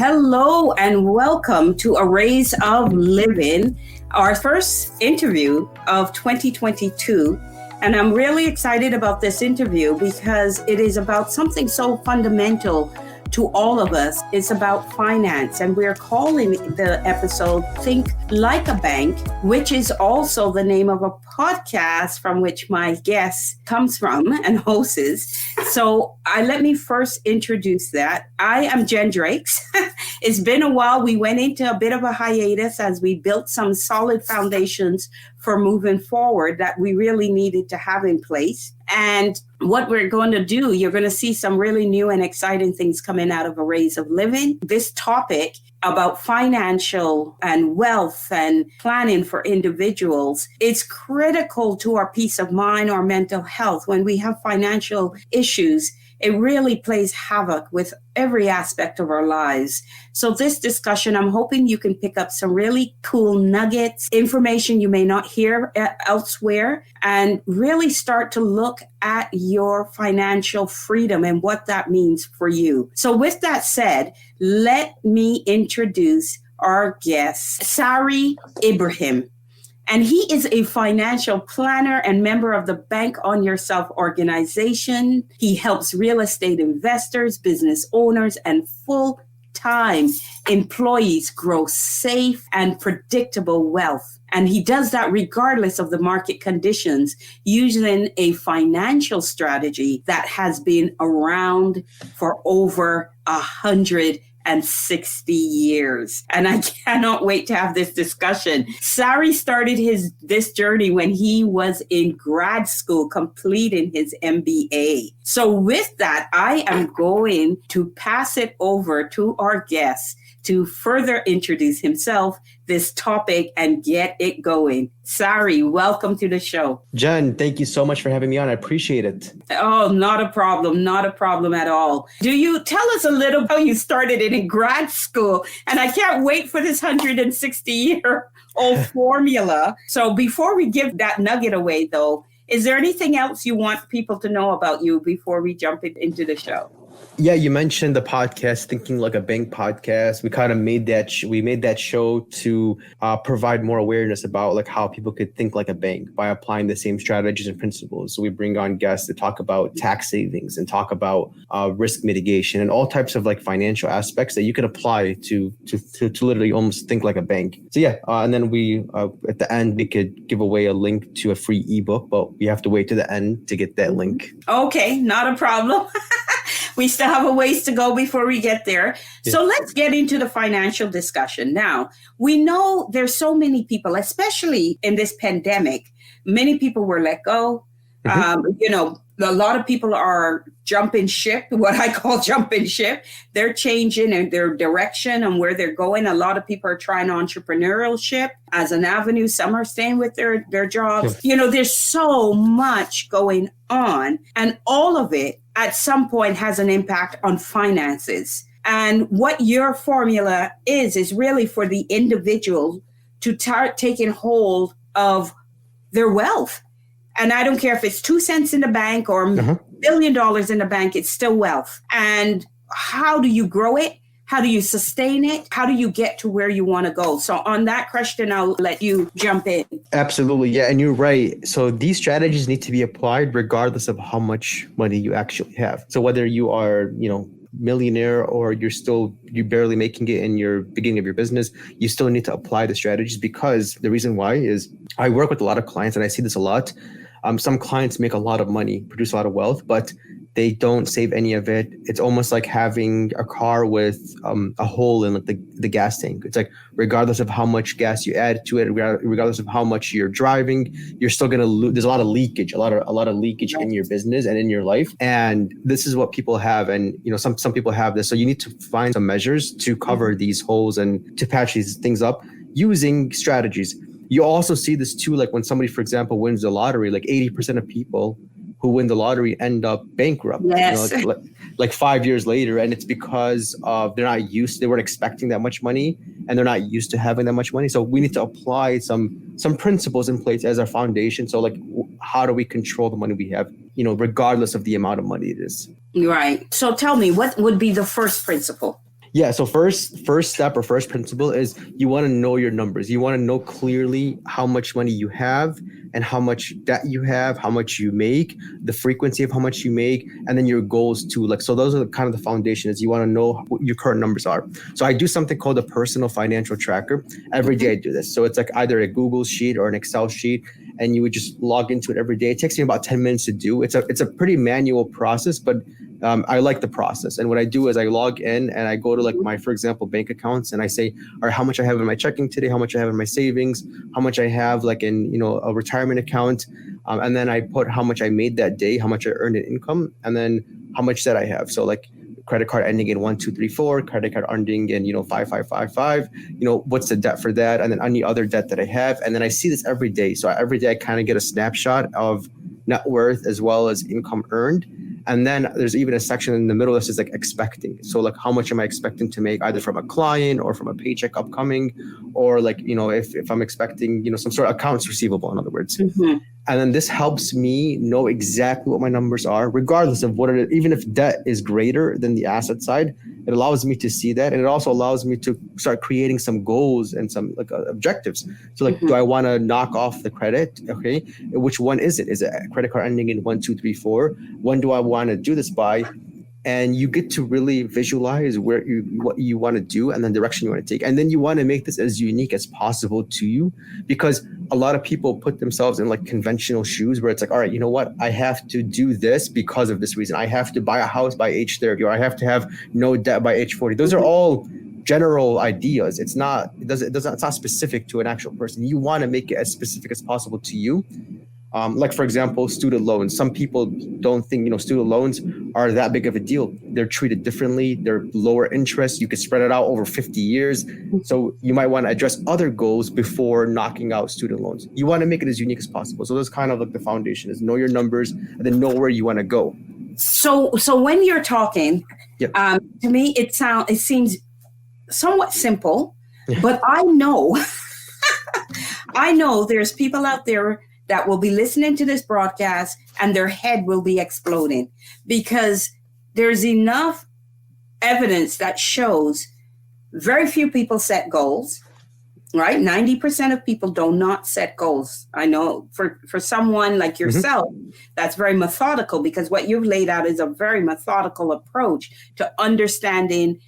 Hello and welcome to A Rays of Living, our first interview of 2022. And I'm really excited about this interview because it is about something so fundamental to all of us. It's about finance, and we're calling the episode Think Like a Bank, which is also the name of a podcast from which my guest comes from and hosts. So let me first introduce that. I am Jenn Drakes. It's been a while. We went into a bit of a hiatus as we built some solid foundations for moving forward that we really needed to have in place. And what we're going to do, you're going to see some really new and exciting things coming out of A Rays of Living. This topic about financial and wealth and planning for individuals, it's critical to our peace of mind, our mental health. When we have financial issues, it really plays havoc with every aspect of our lives. So this discussion, I'm hoping you can pick up some really cool nuggets, information you may not hear elsewhere, and really start to look at your financial freedom and what that means for you. So with that said, let me introduce our guest, Sarry Ibrahim. And he is a financial planner and member of the Bank on Yourself organization. He helps real estate investors, business owners, and full-time employees grow safe and predictable wealth. And he does that regardless of the market conditions, using a financial strategy that has been around for over 160 years. And I cannot wait to have this discussion. Sarry started this journey when he was in grad school, completing his MBA. So with that, I am going to pass it over to our guest to further introduce himself, this topic, and get it going. Sarry, welcome to the show. Jenn, thank you so much for having me on. I appreciate it. Oh, not a problem. Not a problem at all. Do you tell us a little how you started it in grad school? And I can't wait for this 160-year-old formula. So before we give that nugget away, though, is there anything else you want people to know about you before we jump into the show? Yeah, you mentioned the podcast, Thinking Like a Bank podcast. We kind of made that show to provide more awareness about like how people could think like a bank by applying the same strategies and principles. So we bring on guests to talk about tax savings and talk about risk mitigation and all types of like financial aspects that you can apply to literally almost think like a bank. So yeah, and then we at the end we could give away a link to a free ebook, but we have to wait to the end to get that link. Okay, not a problem. We still have a ways to go before we get there. Yeah. So let's get into the financial discussion. Now, we know there's so many people, especially in this pandemic, many people were let go. Mm-hmm. A lot of people are jumping ship, what I call jumping ship. They're changing their direction and where they're going. A lot of people are trying entrepreneurship as an avenue. Some are staying with their jobs. Yeah. There's so much going on, and all of it at some point has an impact on finances. And what your formula is really for the individual to start taking hold of their wealth. And I don't care if it's 2 cents in the bank or $1 billion in the bank, it's still wealth. And how do you grow it? How do you sustain it? How do you get to where you want to go? So on that question, I'll let you jump in. Absolutely. Yeah. And you're right. So these strategies need to be applied regardless of how much money you actually have. So whether you are, millionaire or you're barely making it in your beginning of your business, you still need to apply the strategies, because the reason why is I work with a lot of clients and I see this a lot. Some clients make a lot of money, produce a lot of wealth, but they don't save any of it. It's almost like having a car with a hole in the gas tank. It's like, regardless of how much gas you add to it, regardless of how much you're driving, you're still going to lose. There's a lot of leakage, a lot of leakage in your business and in your life. And this is what people have. And, some people have this. So you need to find some measures to cover these holes and to patch these things up using strategies. You also see this too, like when somebody, for example, wins the lottery, like 80% of people who win the lottery end up bankrupt, yes. like 5 years later. And it's because they weren't expecting that much money and they're not used to having that much money. So we need to apply some principles in place as our foundation. So like, how do we control the money we have, regardless of the amount of money it is? Right. So tell me, what would be the first principle? Yeah. So first step or first principle is you want to know your numbers. You want to know clearly how much money you have and how much debt you have, how much you make, the frequency of how much you make, and then your goals too. Like, so those are kind of the foundation is you want to know what your current numbers are. So I do something called a personal financial tracker. Every day I do this. So it's like either a Google sheet or an Excel sheet, and you would just log into it every day. It takes me about 10 minutes to do. It's a pretty manual process, but I like the process. And what I do is I log in and I go to like my, for example, bank accounts, and I say, all right, how much I have in my checking today, how much I have in my savings, how much I have like in, a retirement account. And then I put how much I made that day, how much I earned in income, and then how much debt I have. So like credit card ending in 1234, credit card ending in, 5555, what's the debt for that? And then any other debt that I have. And then I see this every day. So every day I kind of get a snapshot of net worth as well as income earned. And then there's even a section in the middle that says like expecting. So like how much am I expecting to make either from a client or from a paycheck upcoming, or like, if I'm expecting, some sort of accounts receivable, in other words. Mm-hmm. And then this helps me know exactly what my numbers are, regardless of what it is. Even if debt is greater than the asset side, it allows me to see that. And it also allows me to start creating some goals and some like objectives. So like, do I want to knock off the credit? Okay. Which one is it? Is it a credit card ending in 1234? When do I want to do this by? And you get to really visualize what you want to do and the direction you want to take. And then you want to make this as unique as possible to you, because a lot of people put themselves in like conventional shoes where it's like, all right, you know what? I have to do this because of this reason. I have to buy a house by age 30, or I have to have no debt by age 40. Those are all general ideas. It's not specific to an actual person. You want to make it as specific as possible to you. Like, for example, student loans. Some people don't think, student loans are that big of a deal. They're treated differently. They're lower interest. You could spread it out over 50 years. So you might want to address other goals before knocking out student loans. You want to make it as unique as possible. So that's kind of like the foundation is know your numbers and then know where you want to go. So when you're talking, Yep. To me, it seems somewhat simple, but I know there's people out there that will be listening to this broadcast and their head will be exploding, because there's enough evidence that shows very few people set goals, right? 90% of people do not set goals. I know for someone like yourself, that's very methodical, because what you've laid out is a very methodical approach to understanding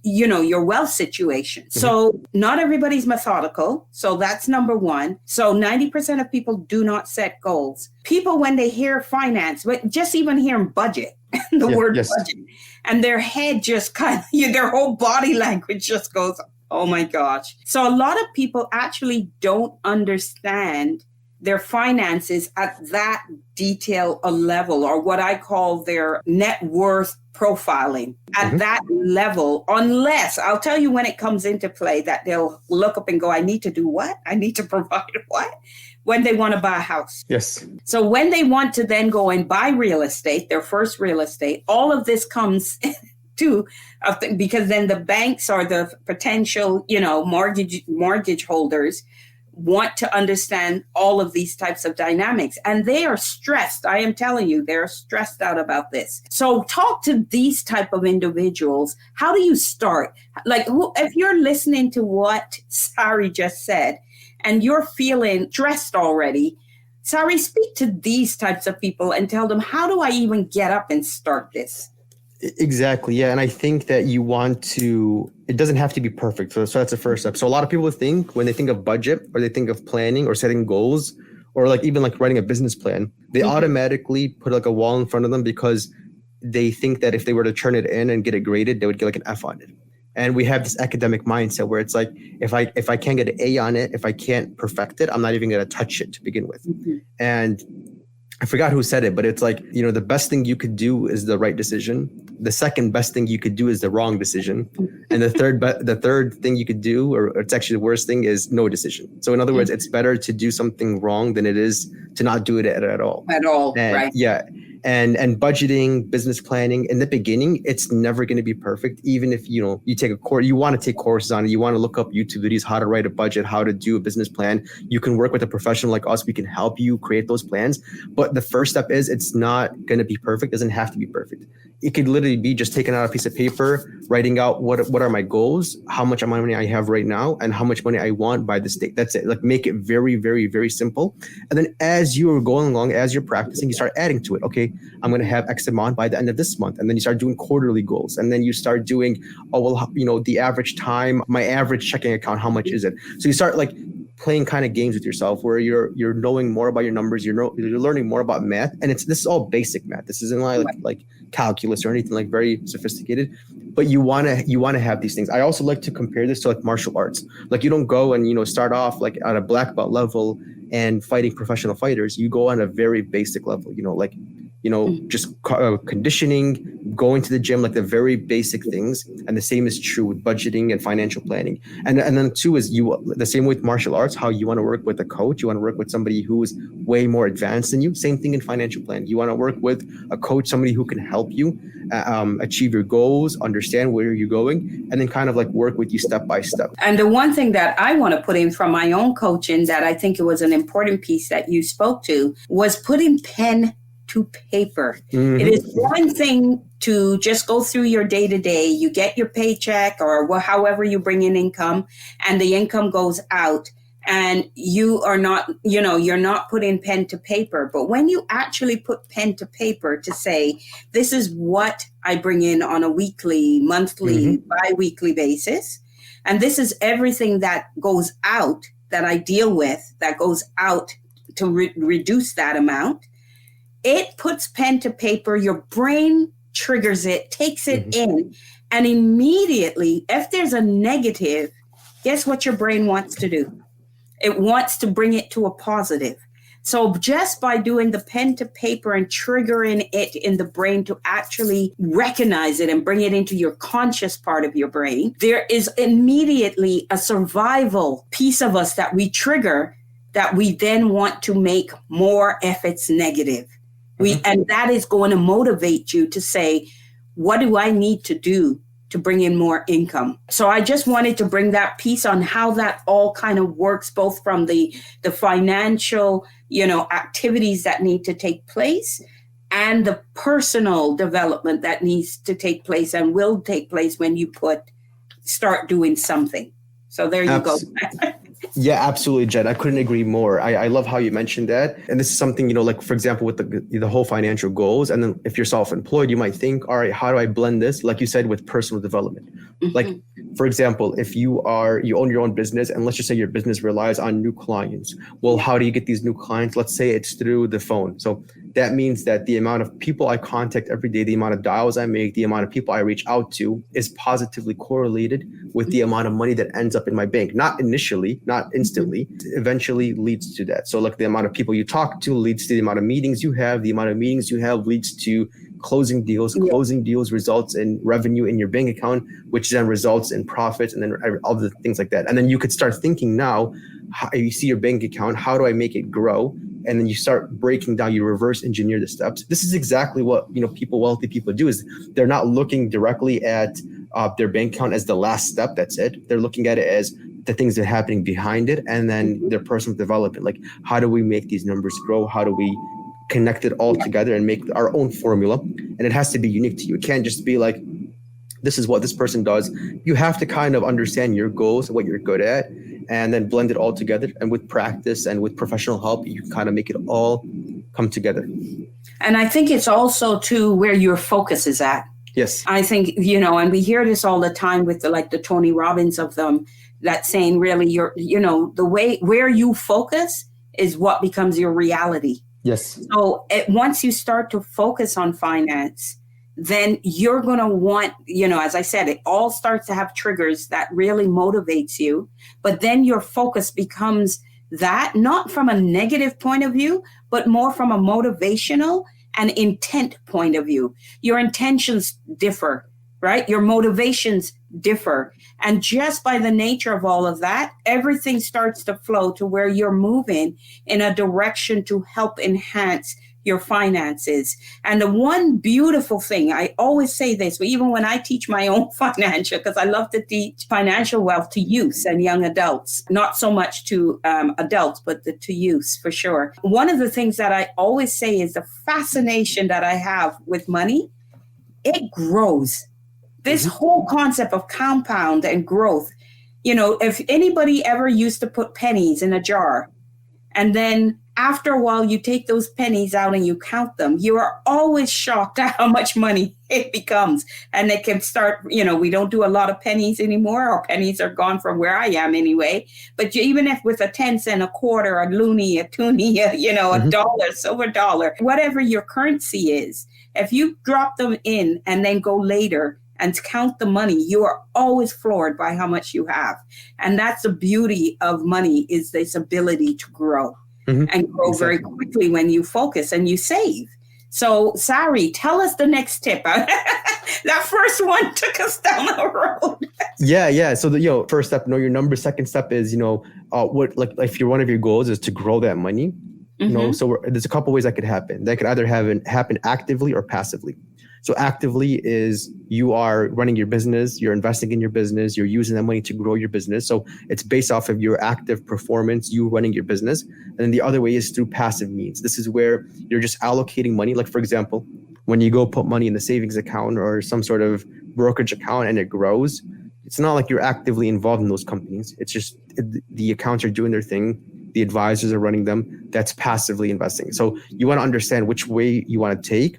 your wealth situation. So not everybody's methodical. So that's number one. So 90% of people do not set goals. People, when they hear finance, but just even hearing budget, word budget, and their head just kind of, their whole body language just goes, oh my gosh. So a lot of people actually don't understand their finances at that detail a level, or what I call their net worth profiling at that level, unless I'll tell you when it comes into play that they'll look up and go, I need to do what? I need to provide what? When they want to buy a house. Yes. So when they want to then go and buy real estate, their first real estate, all of this comes to, because then the banks or the potential, mortgage holders want to understand all of these types of dynamics, and they are stressed. I am telling you, they're stressed out about this. So talk to these type of individuals. How do you start? Like, if you're listening to what Sarry just said and you're feeling stressed already, Sarry, speak to these types of people and tell them, how do I even get up and start this? Exactly. Yeah. And I think that it doesn't have to be perfect. So that's the first step. So a lot of people think when they think of budget, or they think of planning or setting goals, or like even like writing a business plan, they automatically put like a wall in front of them, because they think that if they were to turn it in and get it graded, they would get like an F on it. And we have this academic mindset where it's like, if I can't get an A on it, if I can't perfect it, I'm not even going to touch it to begin with. And I forgot who said it, but it's like, the best thing you could do is the right decision. The second best thing you could do is the wrong decision. And the third thing you could do, or it's actually the worst thing, is no decision. So in other words, it's better to do something wrong than it is to not do it at all. At all, right. Yeah. And budgeting, business planning, in the beginning, it's never going to be perfect. Even if, you take a course, you want to take courses on it, you want to look up YouTube videos, how to write a budget, how to do a business plan. You can work with a professional like us. We can help you create those plans. But the first step is it's not going to be perfect. It doesn't have to be perfect. It could literally be just taking out a piece of paper, writing out what are my goals, how much money I have right now, and how much money I want by this date. That's it. Like, make it very, very, very simple. And then as you are going along, as you're practicing, you start adding to it. Okay, I'm going to have X amount by the end of this month. And then you start doing quarterly goals. And then you start doing, the average time, my average checking account, how much is it? So you start like playing kind of games with yourself where you're knowing more about your numbers, you're learning more about math, and this is all basic math. This isn't like calculus or anything like very sophisticated, but you want to have these things. I also like to compare this to like martial arts. Like, you don't go and start off like at a black belt level and fighting professional fighters. You go on a very basic level, just conditioning, going to the gym, like the very basic things. And the same is true with budgeting and financial planning. And then two is the same with martial arts, how you want to work with a coach, you want to work with somebody who is way more advanced than you. Same thing in financial planning. You want to work with a coach, somebody who can help you achieve your goals, understand where you're going, and then kind of like work with you step by step. And the one thing that I want to put in from my own coaching that I think it was an important piece that you spoke to was putting pen to paper. Mm-hmm. It is one thing to just go through your day to day. You get your paycheck or however you bring in income, and the income goes out, and you are not, you're not putting pen to paper. But when you actually put pen to paper to say, this is what I bring in on a weekly, monthly, bi-weekly basis, and this is everything that goes out that I deal with, that goes out to reduce that amount. It puts pen to paper, your brain triggers it, takes it in, and immediately, if there's a negative, guess what your brain wants to do? It wants to bring it to a positive. So just by doing the pen to paper and triggering it in the brain to actually recognize it and bring it into your conscious part of your brain, there is immediately a survival piece of us that we trigger that we then want to make more if it's negative. And that is going to motivate you to say, what do I need to do to bring in more income? So I just wanted to bring that piece on how that all kind of works, both from the financial, activities that need to take place and the personal development that needs to take place and will take place when you start doing something. So there you go. Yeah, absolutely, Jenn. I couldn't agree more. I love how you mentioned that. And this is something, like, for example, with the whole financial goals. And then if you're self-employed, you might think, all right, how do I blend this? Like you said, with personal development. Like, for example, if you own your own business, and let's just say your business relies on new clients. Well, how do you get these new clients? Let's say it's through the phone. So that means that the amount of people I contact every day, the amount of dials I make, the amount of people I reach out to is positively correlated with the amount of money that ends up in my bank. Not initially, not instantly, eventually leads to that. So like the amount of people you talk to leads to the amount of meetings you have. The amount of meetings you have leads to closing deals. Closing deals results in revenue in your bank account, which then results in profits and then other things like that. And then you could start thinking now, how you see your bank account, how do I make it grow? And then you start breaking down, you reverse engineer the steps. This is exactly what wealthy people do. Is they're not looking directly at their bank account as the last step. That's it. They're looking at it as the things that are happening behind it, and then their personal development. Like, how do we make these numbers grow? How do we connect it all together and make our own formula? And it has to be unique to you. It can't just be like, this is what this person does. You have to kind of understand your goals, what you're good at, and then blend it all together. And with practice and with professional help, you can kind of make it all come together. And I think it's also to where your focus is at. Yes. I think, and we hear this all the time with the Tony Robbins of them, that saying really the way where you focus is what becomes your reality. Yes. So once you start to focus on finance, then you're going to want, as I said, it all starts to have triggers that really motivates you. But then your focus becomes that, not from a negative point of view, but more from a motivational and intent point of view. Your intentions differ, right? Your motivations differ. And just by the nature of all of that, everything starts to flow to where you're moving in a direction to help enhance your finances. And the one beautiful thing, I always say this, but even when I teach my own financial, because I love to teach financial wealth to youth and young adults, not so much to adults, but to youth for sure. One of the things that I always say is the fascination that I have with money, it grows. This whole concept of compound and growth, if anybody ever used to put pennies in a jar, and then after a while you take those pennies out and you count them, you are always shocked at how much money it becomes. And it can start, we don't do a lot of pennies anymore. Our pennies are gone from where I am anyway. But even if with a 10 cent, a quarter, a loonie, a toonie, a dollar, silver dollar, whatever your currency is, if you drop them in and then go later and count the money, you are always floored by how much you have. And that's the beauty of money, is this ability to grow and grow very quickly when you focus and you save. So, Sarry, tell us the next tip. That first one took us down the road. Yeah. So the first step, know your numbers. Second step is if one of your goals is to grow that money. So there's a couple ways that could happen. That could either happen actively or passively. So actively is you are running your business, you're investing in your business, you're using that money to grow your business. So it's based off of your active performance, you running your business. And then the other way is through passive means. This is where you're just allocating money. Like, for example, when you go put money in the savings account or some sort of brokerage account and it grows, it's not like you're actively involved in those companies. It's just the accounts are doing their thing. The advisors are running them. That's passively investing. So you want to understand which way you want to take.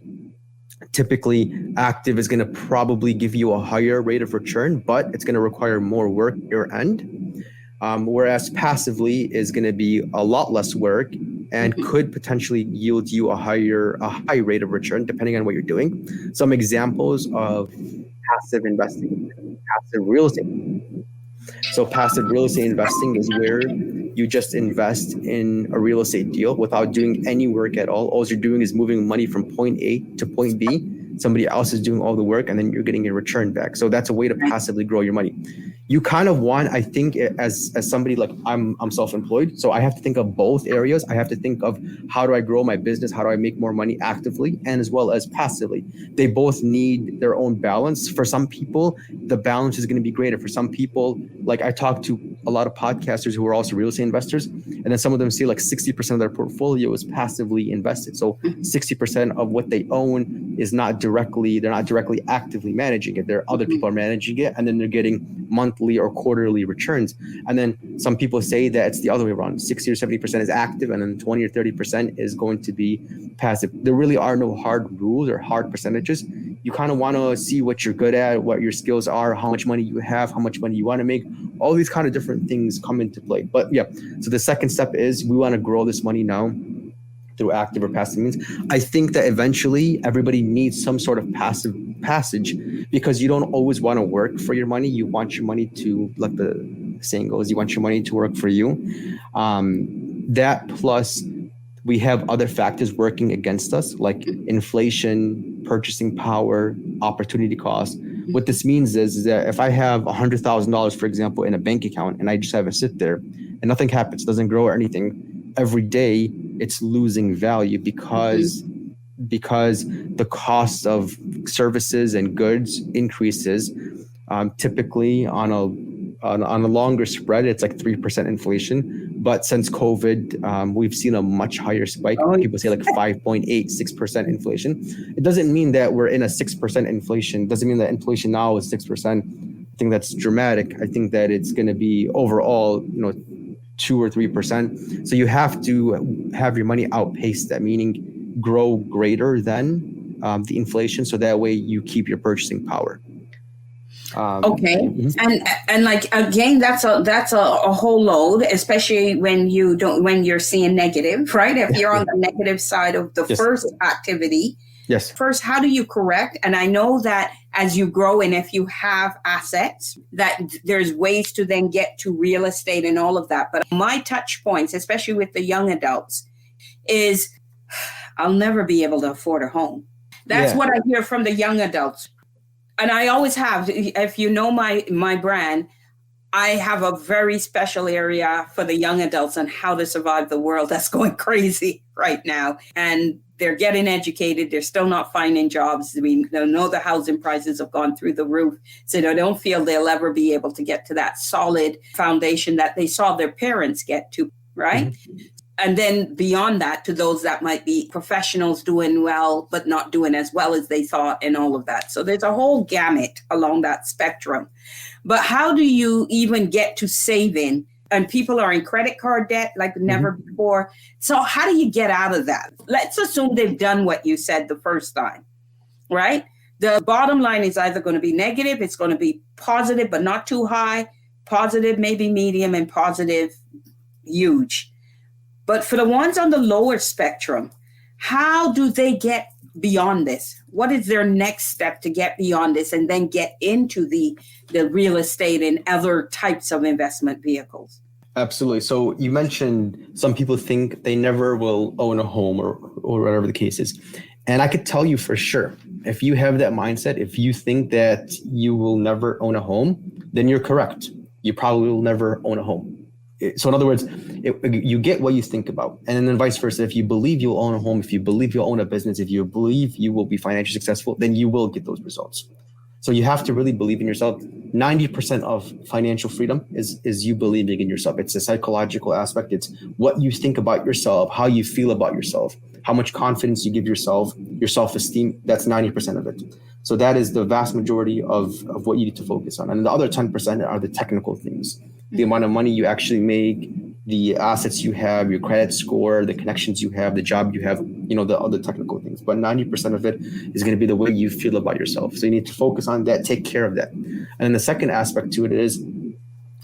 Typically, active is going to probably give you a higher rate of return, but it's going to require more work at your end. Whereas passively is going to be a lot less work and could potentially yield you a high rate of return, depending on what you're doing. Some examples of passive investing, passive real estate. So passive real estate investing is where you just invest in a real estate deal without doing any work at all. All you're doing is moving money from point A to point B. Somebody else is doing all the work and then you're getting a return back. So that's a way to passively grow your money. You kind of want, I think, as somebody like I'm self-employed, so I have to think of both areas. I have to think of how do I grow my business? How do I make more money actively and as well as passively? They both need their own balance. For some people, the balance is going to be greater. For some people, like I talk to a lot of podcasters who are also real estate investors, and then some of them say like 60% of their portfolio is passively invested. So 60% of what they own is they're not directly actively managing it. There are other people are managing it, and then they're getting monthly or quarterly returns. And then some people say that it's the other way around. 60 or 70% is active, and then 20 or 30% is going to be passive. There really are no hard rules or hard percentages. You kind of want to see what you're good at, what your skills are, how much money you have, how much money you want to make. All these kind of different things come into play. But yeah, so the second step is we want to grow this money now through active or passive means. I think that eventually everybody needs some sort of passive passage, because you don't always want to work for your money. You want your money to, like the saying goes, you want your money to work for you. That plus we have other factors working against us, like inflation, purchasing power, opportunity cost. What this means is that if I have $100,000, for example, in a bank account, and I just have it sit there and nothing happens, doesn't grow or anything, every day it's losing value because the cost of services and goods increases. Typically on a longer spread, it's like 3% inflation. But since COVID, we've seen a much higher spike. People say like 5.8, 6% inflation. It doesn't mean that we're in a 6% inflation. It doesn't mean that inflation now is 6%. I think that's dramatic. I think that it's going to be overall, 2 or 3%. So you have to have your money outpace that, meaning grow greater than the inflation. So that way you keep your purchasing power. Okay. And like, again, that's a whole load, especially when you're seeing negative, right? If you're on the negative side of the first activity. Yes. First, how do you correct? And I know that as you grow and if you have assets, that there's ways to then get to real estate and all of that. But my touch points, especially with the young adults, is I'll never be able to afford a home. That's what I hear from the young adults. And I always have, if you know my brand, I have a very special area for the young adults on how to survive the world that's going crazy right now. And they're getting educated, they're still not finding jobs. We know the housing prices have gone through the roof, so they don't feel they'll ever be able to get to that solid foundation that they saw their parents get to, right? Mm-hmm. And then beyond that, to those that might be professionals doing well, but not doing as well as they thought, and all of that. So there's a whole gamut along that spectrum. But how do you even get to saving? And people are in credit card debt like never before. So how do you get out of that? Let's assume they've done what you said the first time, right? The bottom line is either going to be negative, it's going to be positive, but not too high, positive, maybe medium, and positive, huge. But for the ones on the lower spectrum, how do they get beyond this? What is their next step to get beyond this and then get into the real estate and other types of investment vehicles? Absolutely. So you mentioned some people think they never will own a home or whatever the case is. And I could tell you for sure, if you have that mindset, if you think that you will never own a home, then you're correct. You probably will never own a home. So in other words, you get what you think about. And then vice versa. If you believe you'll own a home, if you believe you'll own a business, if you believe you will be financially successful, then you will get those results. So you have to really believe in yourself. 90% of financial freedom is you believing in yourself. It's a psychological aspect. It's what you think about yourself, how you feel about yourself, how much confidence you give yourself, your self-esteem. That's 90% of it. So that is the vast majority of what you need to focus on. And the other 10% are the technical things. The amount of money you actually make, the assets you have, your credit score, the connections you have, the job you have, the other technical things. But 90% of it is going to be the way you feel about yourself. So you need to focus on that, take care of that. And then the second aspect to it is,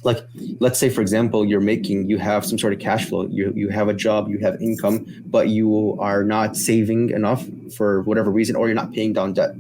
like, let's say, for example, you have some sort of cash flow, you have a job, you have income, but you are not saving enough for whatever reason, or you're not paying down debt.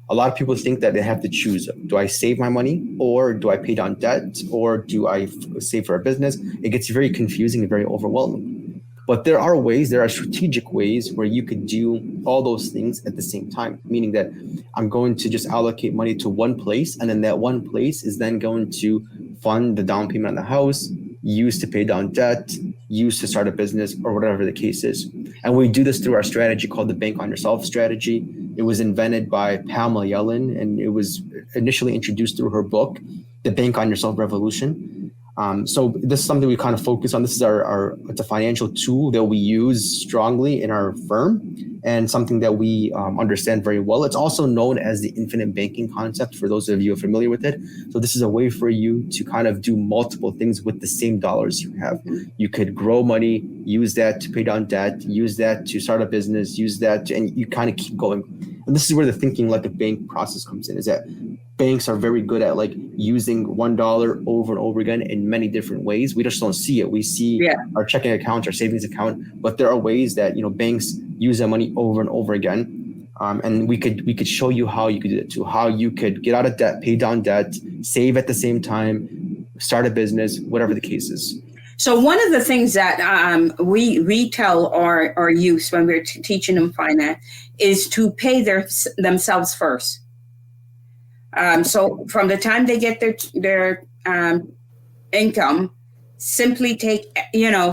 A lot of people think that they have to choose. Do I save my money, or do I pay down debt, or do I save for a business? It gets very confusing and very overwhelming. But there are strategic ways where you could do all those things at the same time, meaning that I'm going to just allocate money to one place, and then that one place is then going to fund the down payment on the house, use to pay down debt, use to start a business, or whatever the case is. And we do this through our strategy called the Bank on Yourself strategy. It was invented by Pamela Yellen, and it was initially introduced through her book, The Bank on Yourself Revolution. So this is something we kind of focus on. This is it's a financial tool that we use strongly in our firm, and something that we understand very well. It's also known as the infinite banking concept, for those of you who are familiar with it. So this is a way for you to kind of do multiple things with the same dollars you have. You could grow money, use that to pay down debt, use that to start a business, and you kind of keep going. And this is where the thinking like a bank process comes in, is that banks are very good at like using $1 over and over again in many different ways. We just don't see it. We see our checking account, our savings account, but there are ways that, banks use that money over and over again. And we could show you how you could do it too, how you could get out of debt, pay down debt, save at the same time, start a business, whatever the case is. So one of the things that we tell our youth when we're teaching them finance is to pay themselves first. So from the time they get their income, simply take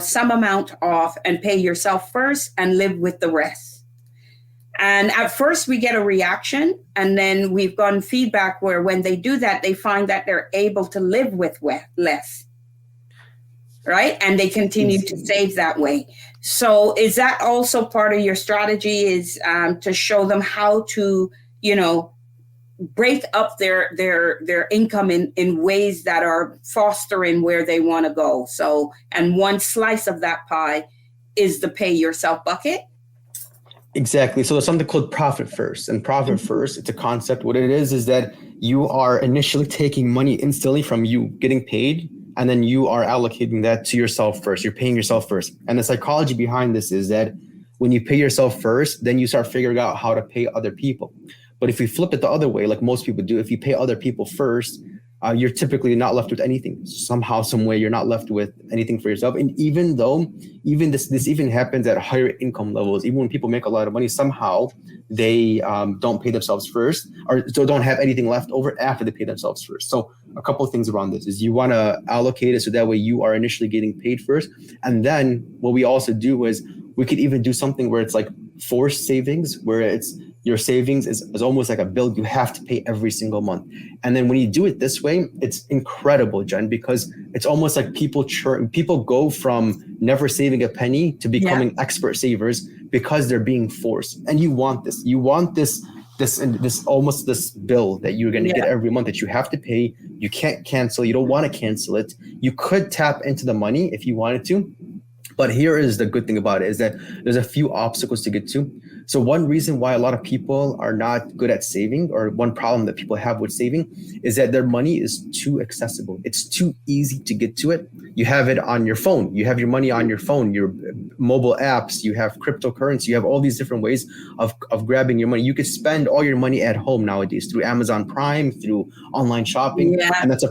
some amount off and pay yourself first and live with the rest. And at first we get a reaction, and then we've gotten feedback where when they do that, they find that they're able to live with less. Right? And they continue to save that way. So is that also part of your strategy, is to show them how to, break up their income in ways that are fostering where they want to go? So, and one slice of that pie is the pay yourself bucket. Exactly. So there's something called profit first, and profit first, it's a concept. What it is that you are initially taking money instantly from you getting paid, and then you are allocating that to yourself first. You're paying yourself first. And the psychology behind this is that when you pay yourself first, then you start figuring out how to pay other people. But if we flip it the other way, like most people do, if you pay other people first, you're typically not left with anything. Somehow, some way, you're not left with anything for yourself. And even this even happens at higher income levels, even when people make a lot of money, somehow they don't pay themselves first, or so don't have anything left over after they pay themselves first. So a couple of things around this is you want to allocate it so that way you are initially getting paid first. And then what we also do is We could even do something where it's like forced savings, where it's your savings is almost like a bill you have to pay every single month. And then when you do it this way, it's incredible, Jen, because it's almost like people go from never saving a penny to becoming expert savers because they're being forced. And you want this. You want this almost this bill that you're going to get every month that you have to pay. You can't cancel. You don't want to cancel it. You could tap into the money if you wanted to. But here is the good thing about it is that there's a few obstacles to get to. So one reason why a lot of people are not good at saving, or one problem that people have with saving, is that their money is too accessible. It's too easy to get to it. You have it on your phone. You have your money on your phone, your mobile apps, you have cryptocurrency, you have all these different ways of grabbing your money. You could spend all your money at home nowadays through Amazon Prime, through online shopping. And it's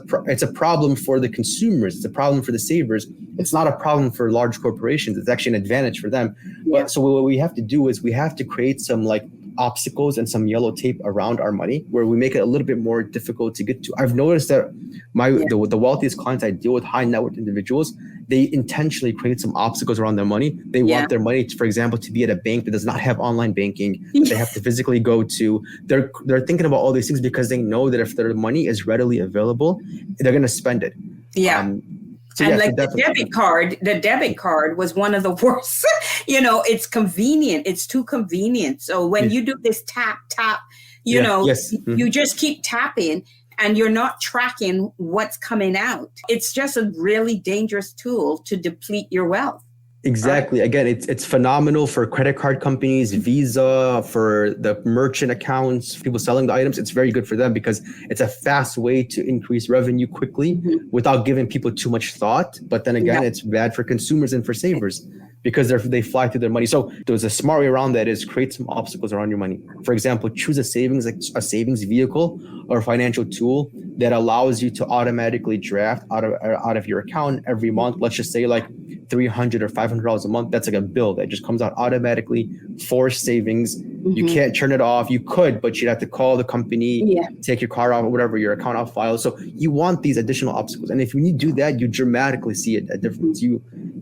a problem for the consumers. It's a problem for the savers. It's not a problem for large corporations. It's actually an advantage for them. But so what we have to do is we have to create some like obstacles and some yellow tape around our money where we make it a little bit more difficult to get to. I've noticed that the wealthiest clients I deal with, high net worth individuals, they intentionally create some obstacles around their money. They want their money, for example, to be at a bank that does not have online banking. They have to physically go to. They're thinking about all these things because they know that if their money is readily available, they're going to spend it. The debit card was one of the worst. It's convenient. It's too convenient. So when you do this tap, you just keep tapping and you're not tracking what's coming out. It's just a really dangerous tool to deplete your wealth. Exactly. Again, it's phenomenal for credit card companies, Visa, for the merchant accounts, people selling the items. It's very good for them because it's a fast way to increase revenue quickly without giving people too much thought. But then again, it's bad for consumers and for savers because they fly through their money. So there's a smart way around that is create some obstacles around your money. For example, choose a savings vehicle or financial tool that allows you to automatically draft out of your account every month. Let's just say like $300 or $500 a month. That's like a bill that just comes out automatically for savings. You can't turn it off. You could, but you'd have to call the company, take your car off or whatever, your account off file. So you want these additional obstacles. And if you do that, you dramatically see a difference.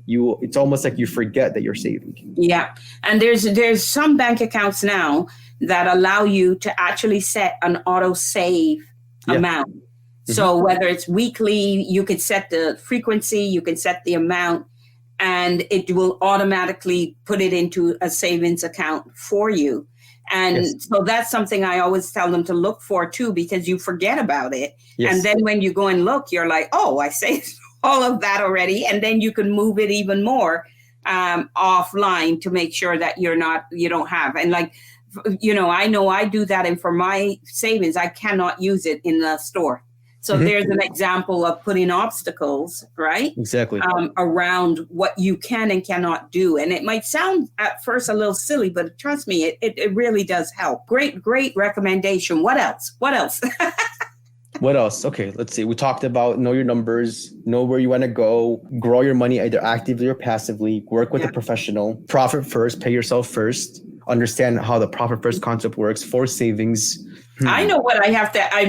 It's almost like you forget that you're saving. Yeah. And there's some bank accounts now that allow you to actually set an auto save amount. So whether it's weekly, you can set the frequency, you can set the amount, and it will automatically put it into a savings account for you. And so that's something I always tell them to look for too, because you forget about it. And then when you go and look, you're like, oh, I saved all of that already. And then you can move it even more offline to make sure that you don't have. And like, I know I do that. And for my savings, I cannot use it in the store. So there's an example of putting obstacles, right? Exactly. Around what you can and cannot do. And it might sound at first a little silly, but trust me, it really does help. Great recommendation. What else? What else? Okay, let's see. We talked about know your numbers, know where you want to go, grow your money either actively or passively, work with a professional, profit first, pay yourself first, understand how the profit first concept works for savings. I know what I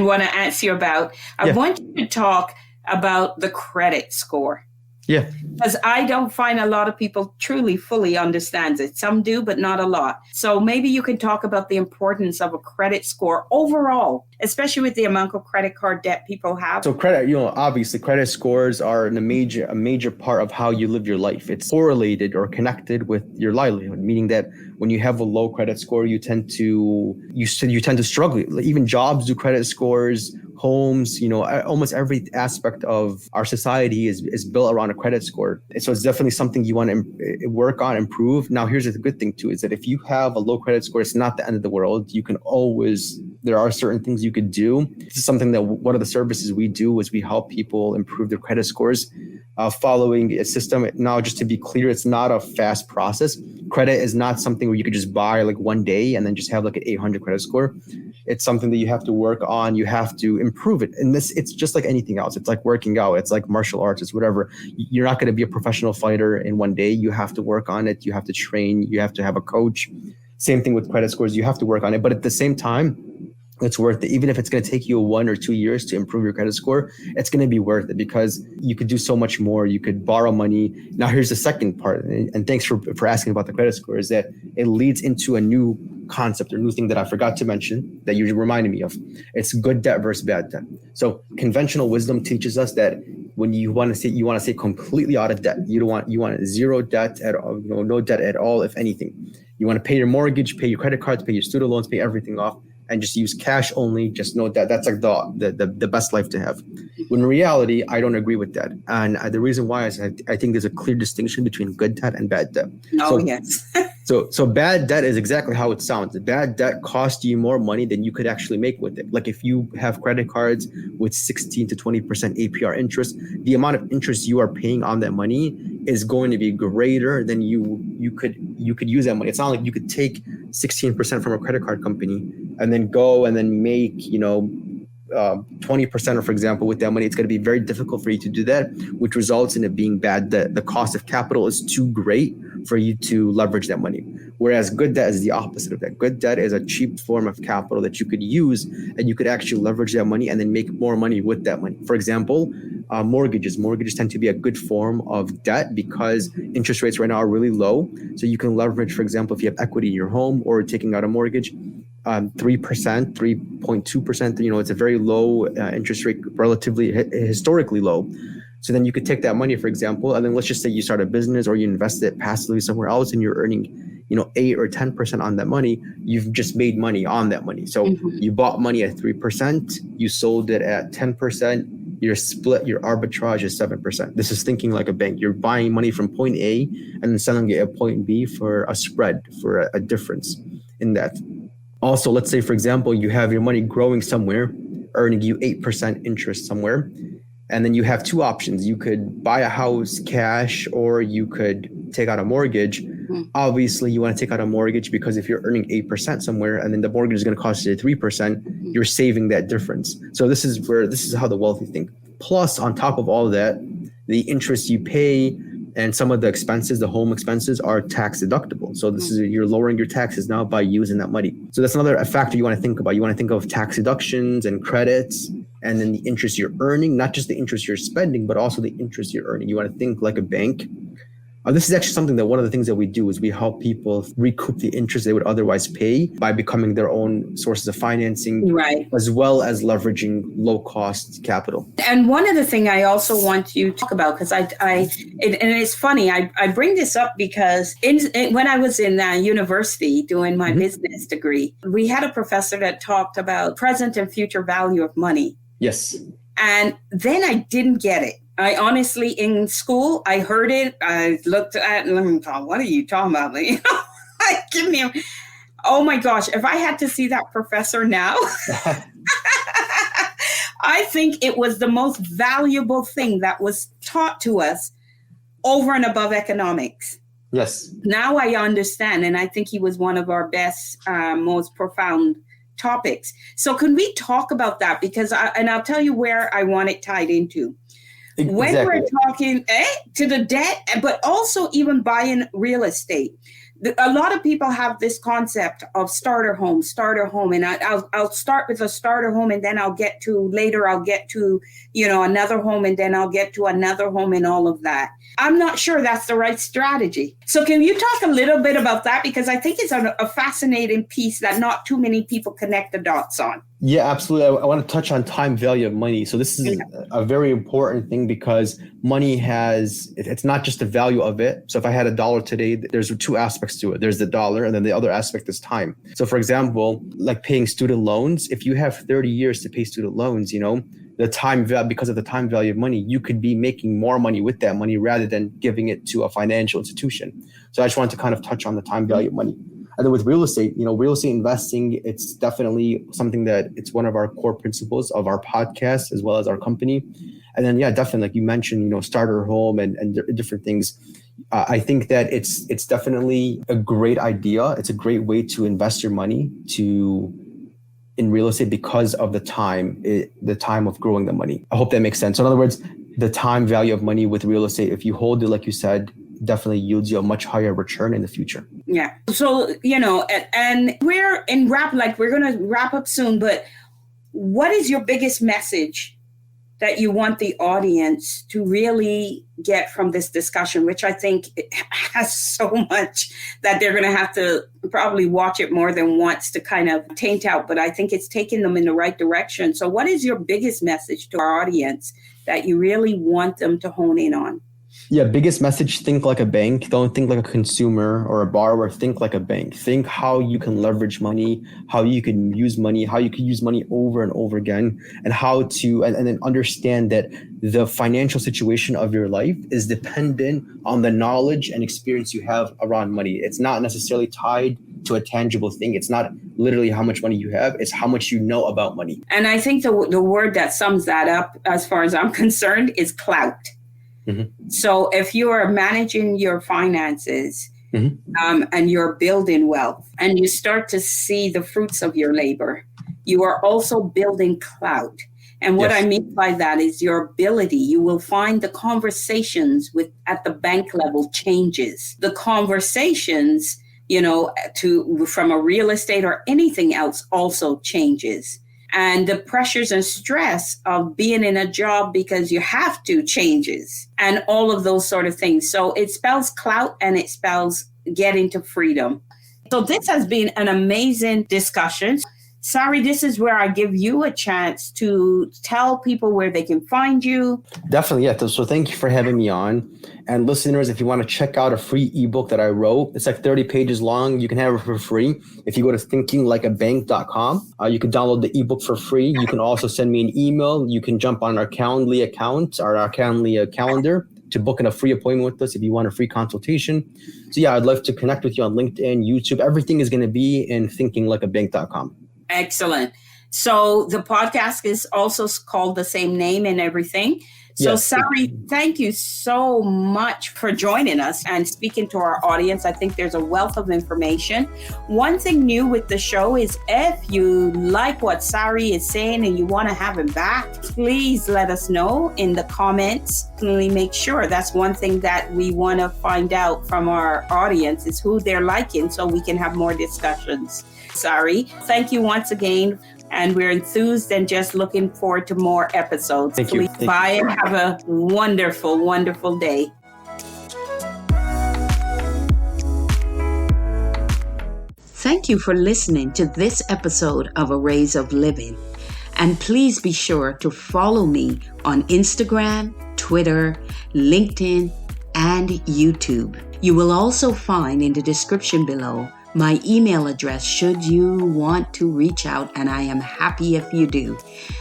want to ask you about. I want you to talk about the credit score. Yeah. Because I don't find a lot of people truly fully understands it. Some do, but not a lot. So maybe you can talk about the importance of a credit score overall, especially with the amount of credit card debt people have. So credit, obviously credit scores are a major part of how you live your life. It's correlated or connected with your livelihood, meaning that when you have a low credit score, you tend to struggle. Even jobs do credit scores, homes, almost every aspect of our society is built around a credit score. So it's definitely something you want to work on, improve. Now, here's the good thing too, is that if you have a low credit score, it's not the end of the world. There are certain things you could do. This is something that one of the services we do is we help people improve their credit scores following a system. Now, just to be clear, it's not a fast process. Credit is not something where you could just buy like one day and then just have like an 800 credit score. It's something that you have to work on. You have to improve it. And it's just like anything else. It's like working out. It's like martial arts. It's whatever. You're not going to be a professional fighter in one day. You have to work on it. You have to train. You have to have a coach. Same thing with credit scores. You have to work on it. But at the same time, it's worth it. Even if it's going to take you 1 or 2 years to improve your credit score, it's going to be worth it because you could do so much more. You could borrow money. Now, here's the second part. And thanks for asking about the credit score, is that it leads into a new concept or new thing that I forgot to mention that you reminded me of. It's good debt versus bad debt. So conventional wisdom teaches us that when you want to stay completely out of debt. You want zero debt at all, no debt at all, if anything. You want to pay your mortgage, pay your credit cards, pay your student loans, pay everything off, and just use cash only. Just know that that's like the best life to have. When in reality, I don't agree with that. And the reason why is I think there's a clear distinction between good debt and bad debt. Yes. So bad debt is exactly how it sounds. Bad debt costs you more money than you could actually make with it. Like if you have credit cards with 16 to 20% APR interest, the amount of interest you are paying on that money is going to be greater than you could use that money. It's not like you could take 16% from a credit card company and then go and then make 20%, for example, with that money. It's going to be very difficult for you to do that, which results in it being bad debt. The cost of capital is too great for you to leverage that money. Whereas good debt is the opposite of that. Good debt is a cheap form of capital that you could use and you could actually leverage that money and then make more money with that money. For example, mortgages tend to be a good form of debt because interest rates right now are really low. So you can leverage, for example, if you have equity in your home or taking out a mortgage, 3%, 3.2%, it's a very low interest rate, relatively historically low. So then you could take that money, for example, and then let's just say you start a business or you invest it passively somewhere else and you're earning, 8 or 10% on that money. You've just made money on that money. So you bought money at 3%, you sold it at 10%, your arbitrage is 7%. This is thinking like a bank. You're buying money from point A and then selling it at point B for a spread, for a difference in that. Also, let's say, for example, you have your money growing somewhere, earning you 8% interest somewhere. And then you have two options. You could buy a house cash or you could take out a mortgage. Obviously, you want to take out a mortgage because if you're earning 8% somewhere and then the mortgage is going to cost you 3%, you're saving that difference. So this is how the wealthy think. Plus, on top of all that, the interest you pay and some of the expenses, the home expenses, are tax deductible. So you're lowering your taxes now by using that money. So that's another factor you want to think about. You want to think of tax deductions and credits, and then the interest you're earning, not just the interest you're spending, but also the interest you're earning. You want to think like a bank. This is actually something that one of the things that we do is we help people recoup the interest they would otherwise pay by becoming their own sources of financing, right, as well as leveraging low cost capital. And one other thing I also want you to talk about, because and it's funny, I bring this up because when I was in university doing my business degree, we had a professor that talked about present and future value of money. Yes. And then I didn't get it. I honestly, in school, I heard it. I looked at it and thought, what are you talking about? Oh my gosh, if I had to see that professor now, I think it was the most valuable thing that was taught to us over and above economics. Yes. Now I understand. And I think he was one of our best, most profound topics. So can we talk about that? Because I'll tell you where I want it tied into. Exactly. When we're talking to the debt, but also even buying real estate, a lot of people have this concept of starter home, and I'll start with a starter home, and then I'll get to another home, and then I'll get to another home, and all of that. I'm not sure that's the right strategy. So can you talk a little bit about that? Because I think it's a fascinating piece that not too many people connect the dots on. Yeah, absolutely. I want to touch on time value of money. So this is a very important thing because money it's not just the value of it. So if I had $1 today, there's two aspects to it. There's the dollar, and then the other aspect is time. So for example, like paying student loans, if you have 30 years to pay student loans, the time value, because of the time value of money, you could be making more money with that money rather than giving it to a financial institution. So I just wanted to kind of touch on the time value of money. And then with real estate, real estate investing, it's definitely something that it's one of our core principles of our podcast as well as our company. And then, yeah, definitely, like you mentioned, starter home and different things. I think that it's definitely a great idea. It's a great way to invest your money in real estate because of the time of growing the money. I hope that makes sense. So in other words, the time value of money with real estate, if you hold it, like you said, definitely yields you a much higher return in the future. Yeah. So, and we're going to wrap up soon, but what is your biggest message that you want the audience to really get from this discussion, which I think it has so much that they're going to have to probably watch it more than once to kind of taint out, but I think it's taking them in the right direction. So what is your biggest message to our audience that you really want them to hone in on? Yeah, biggest message, think like a bank. Don't think like a consumer or a borrower. Think like a bank. Think how you can leverage money, how you can use money, how you can use money over and over again, and how to, and then understand that the financial situation of your life is dependent on the knowledge and experience you have around money. It's not necessarily tied to a tangible thing. It's not literally how much money you have. It's how much you know about money. And I think the word that sums that up, as far as I'm concerned, is clout. Mm-hmm. So if you are managing your finances and you're building wealth and you start to see the fruits of your labor, you are also building clout. And what I mean by that is your ability. You will find the conversations at the bank level changes. The conversations, from a real estate or anything else also changes. And the pressures and stress of being in a job because you have to changes and all of those sort of things. So it spells clout and it spells getting to freedom. So this has been an amazing discussion. Sarry, this is where I give you a chance to tell people where they can find you. Definitely, yeah. So thank you for having me on. And listeners, if you want to check out a free ebook that I wrote, it's like 30 pages long. You can have it for free. If you go to thinkinglikeabank.com, you can download the ebook for free. You can also send me an email. You can jump on our Calendly account, our Calendly calendar, to book a free appointment with us if you want a free consultation. So yeah, I'd love to connect with you on LinkedIn, YouTube. Everything is going to be in thinkinglikeabank.com. Excellent. So the podcast is also called the same name and everything. So yes. Sarry, thank you so much for joining us and speaking to our audience. I think there's a wealth of information. One thing new with the show is if you like what Sarry is saying and you want to have him back, please let us know in the comments. Definitely make sure. That's one thing that we want to find out from our audience is who they're liking so we can have more discussions. Sarry, thank you once again. And we're enthused and just looking forward to more episodes. Thank you. Bye and have a wonderful, wonderful day. Thank you for listening to this episode of Arrays of Living. And please be sure to follow me on Instagram, Twitter, LinkedIn, and YouTube. You will also find in the description below my email address should you want to reach out, and I am happy if you do.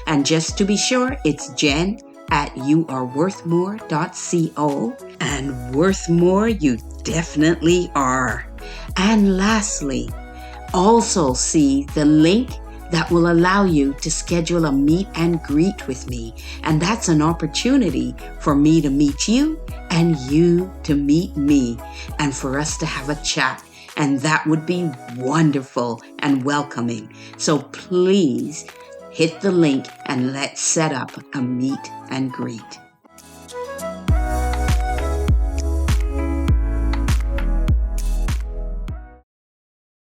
And just to be sure, it's Jenn at youareworthmore.co, and worth more you definitely are. And lastly, also see the link that will allow you to schedule a meet and greet with me. And that's an opportunity for me to meet you and you to meet me and for us to have a chat. And that would be wonderful and welcoming. So please hit the link and let's set up a meet and greet.